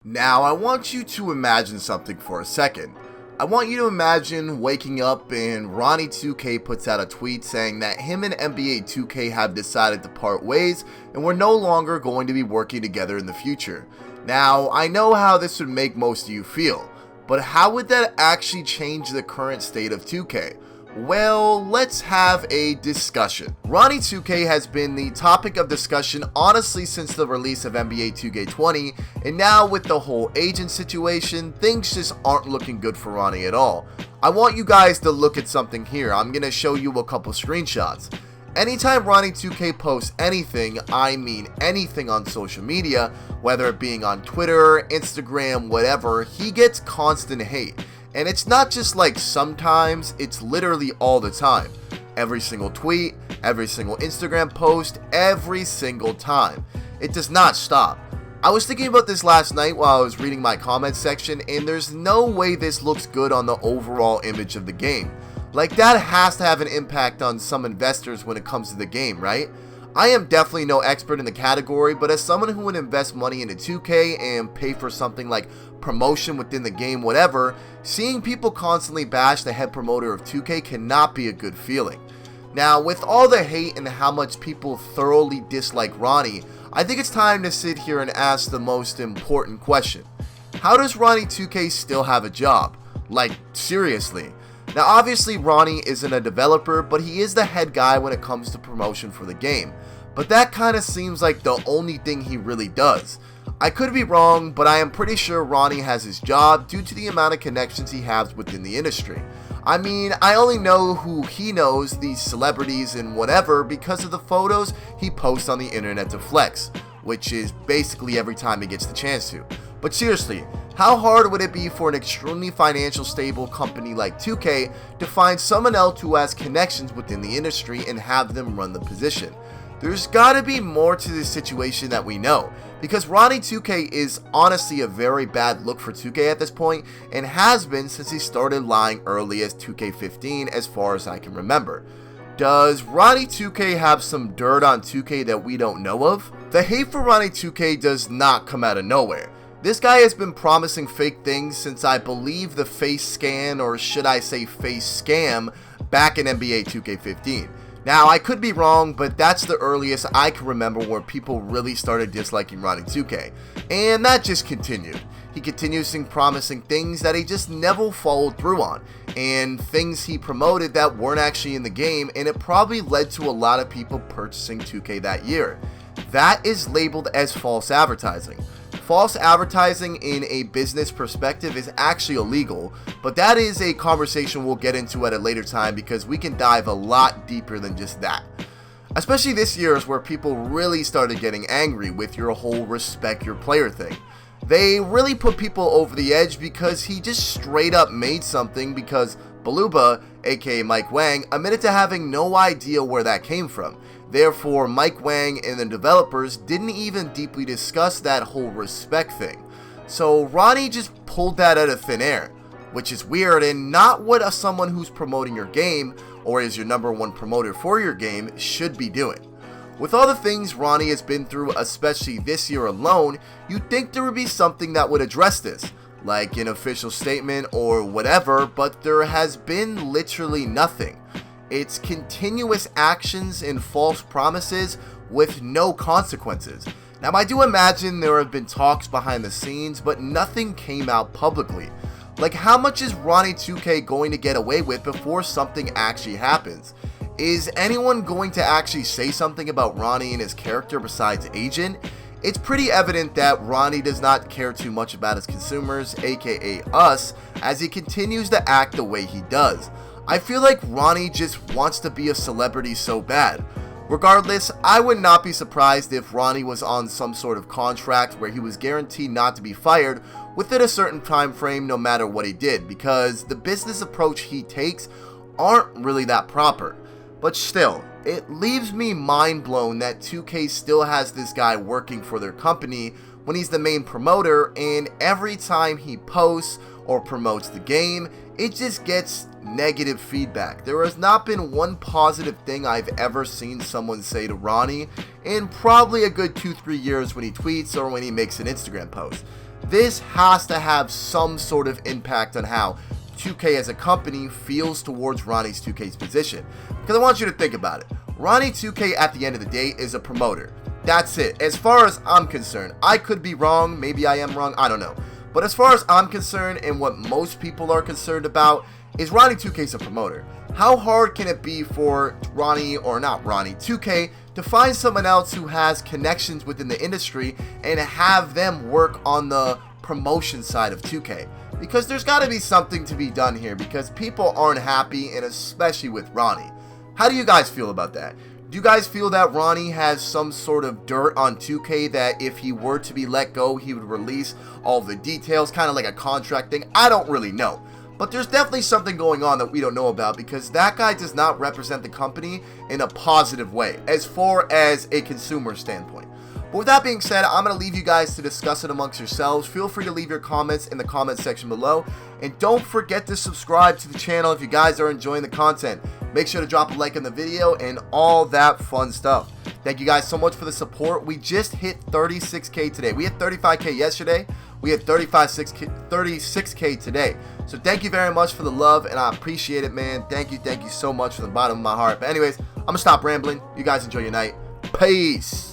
Now, I want you to imagine something for a second. I want you to imagine waking up and Ronnie2K puts out a tweet saying that him and NBA 2K have decided to part ways and we're no longer going to be working together in the future. Now, I know how this would make most of you feel, but how would that actually change the current state of 2K? Well, let's have a discussion. Ronnie2K has been the topic of discussion honestly since the release of NBA 2K20, and now with the whole agent situation, things just aren't looking good for Ronnie at all. I want you guys to look at something here. I'm going to show you a couple screenshots. Anytime Ronnie2K posts anything, I mean anything on social media, whether it being on Twitter, Instagram, whatever, he gets constant hate. And it's not just like sometimes, it's literally all the time. Every single tweet, every single Instagram post, every single time. It does not stop. I was thinking about this last night while I was reading my comments section, and there's no way this looks good on the overall image of the game. Like, that has to have an impact on some investors when it comes to the game, right? I am definitely no expert in the category, but as someone who would invest money into 2K and pay for something like promotion within the game, whatever, seeing people constantly bash the head promoter of 2K cannot be a good feeling. Now, with all the hate and how much people thoroughly dislike Ronnie, I think it's time to sit here and ask the most important question. How does Ronnie2K still have a job? Like, seriously. Now, obviously Ronnie isn't a developer, but he is the head guy when it comes to promotion for the game. But that kind of seems like the only thing he really does. I could be wrong, but I am pretty sure Ronnie has his job due to the amount of connections he has within the industry. I mean, I only know who he knows, these celebrities and whatever, because of the photos he posts on the internet to flex, which is basically every time he gets the chance to. But seriously, how hard would it be for an extremely financial stable company like 2K to find someone else who has connections within the industry and have them run the position? There's gotta be more to this situation that we know, because Ronnie2K is honestly a very bad look for 2K at this point, and has been since he started lying early as 2K15 as far as I can remember. Does Ronnie2K have some dirt on 2K that we don't know of? The hate for Ronnie2K does not come out of nowhere. This guy has been promising fake things since I believe the face scan, or should I say face scam, back in NBA 2K15. Now, I could be wrong, but that's the earliest I can remember where people really started disliking Ronnie2K. And that just continued. He continues promising things that he just never followed through on, and things he promoted that weren't actually in the game, and it probably led to a lot of people purchasing 2K that year. That is labeled as false advertising. False advertising in a business perspective is actually illegal, but that is a conversation we'll get into at a later time because we can dive a lot deeper than just that. Especially this year is where people really started getting angry with your whole respect your player thing. They really put people over the edge because he just straight up made something because Baluba, aka Mike Wang, admitted to having no idea where that came from. Therefore, Mike Wang and the developers didn't even deeply discuss that whole respect thing. So Ronnie just pulled that out of thin air, which is weird and not what someone who's promoting your game or is your number one promoter for your game should be doing. With all the things Ronnie has been through, especially this year alone, you'd think there would be something that would address this, like an official statement or whatever, but there has been literally nothing. It's continuous actions and false promises with no consequences. Now, I do imagine there have been talks behind the scenes, but nothing came out publicly. Like, how much is Ronnie2K going to get away with before something actually happens? Is anyone going to actually say something about Ronnie and his character besides Agent? It's pretty evident that Ronnie does not care too much about his consumers, aka us, as he continues to act the way he does. I feel like Ronnie just wants to be a celebrity so bad. Regardless, I would not be surprised if Ronnie was on some sort of contract where he was guaranteed not to be fired within a certain time frame no matter what he did, because the business approach he takes aren't really that proper. But still, it leaves me mind blown that 2K still has this guy working for their company when he's the main promoter, and every time he posts or promotes the game, it just gets negative feedback. There has not been one positive thing I've ever seen someone say to Ronnie in probably a good 2-3 years when he tweets or when he makes an Instagram post. This has to have some sort of impact on how 2K as a company feels towards Ronnie2K's position. Because I want you to think about it. Ronnie2K at the end of the day is a promoter. That's it. As far as I'm concerned, I could be wrong. Maybe I am wrong. I don't know. But as far as I'm concerned and what most people are concerned about is Ronnie2K's a promoter. How hard can it be for Ronnie, or not Ronnie, 2K to find someone else who has connections within the industry and have them work on the promotion side of 2K? Because there's got to be something to be done here, because people aren't happy, and especially with Ronnie. How do you guys feel about that? Do you guys feel that Ronnie has some sort of dirt on 2K that if he were to be let go, he would release all the details, kind of like a contract thing? I don't really know. But there's definitely something going on that we don't know about, because that guy does not represent the company in a positive way as far as a consumer standpoint. But with that being said, I'm going to leave you guys to discuss it amongst yourselves. Feel free to leave your comments in the comment section below. And don't forget to subscribe to the channel if you guys are enjoying the content. Make sure to drop a like on the video and all that fun stuff. Thank you guys so much for the support. We just hit 36K today. We hit 35K yesterday. We hit 36K today. So thank you very much for the love, and I appreciate it, man. Thank you so much from the bottom of my heart. But anyways, I'm going to stop rambling. You guys enjoy your night. Peace.